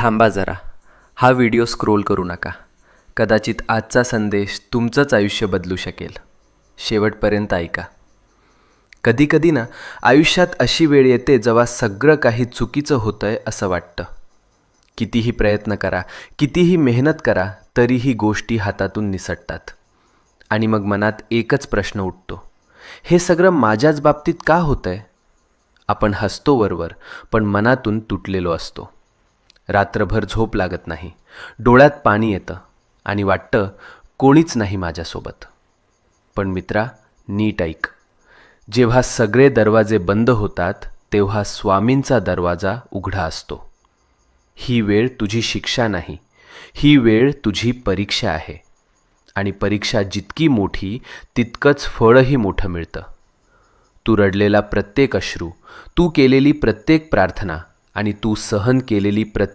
थांबा जरा. हा व्हिडिओ स्क्रोल करू नका. कदाचित आजचा संदेश तुमचंच आयुष्य बदलू शकेल. शेवटपर्यंत ऐका. कधीकधी ना आयुष्यात अशी वेळ येते जेव्हा सगळं काही चुकीचं होतंय असं वाटतं. कितीही प्रयत्न करा, कितीही मेहनत करा, तरीही गोष्टी हातातून निसटतात. आणि मग मनात एकच प्रश्न उठतो, हे सगळं माझ्याच बाबतीत का होतंय? आपण हसतो वरवर, पण मनातून तुटलेलो असतो. रात्रभर झोप लागत नाही, डोळ्यात पाणी येतं आणि वाटतं कोणीच नाही माझ्यासोबत. पण मित्रा, नीट ऐक. जेव्हा सगळे दरवाजे बंद होतात तेव्हा स्वामींचा दरवाजा उघडा असतो. ही वेळ तुझी शिक्षा नाही, ही वेळ तुझी परीक्षा आहे. आणि परीक्षा जितकी मोठी तितकंच फळही मोठं मिळतं. तू रडलेला प्रत्येक अश्रू, तू केलेली प्रत्येक प्रार्थना आणि तू सहन केलेली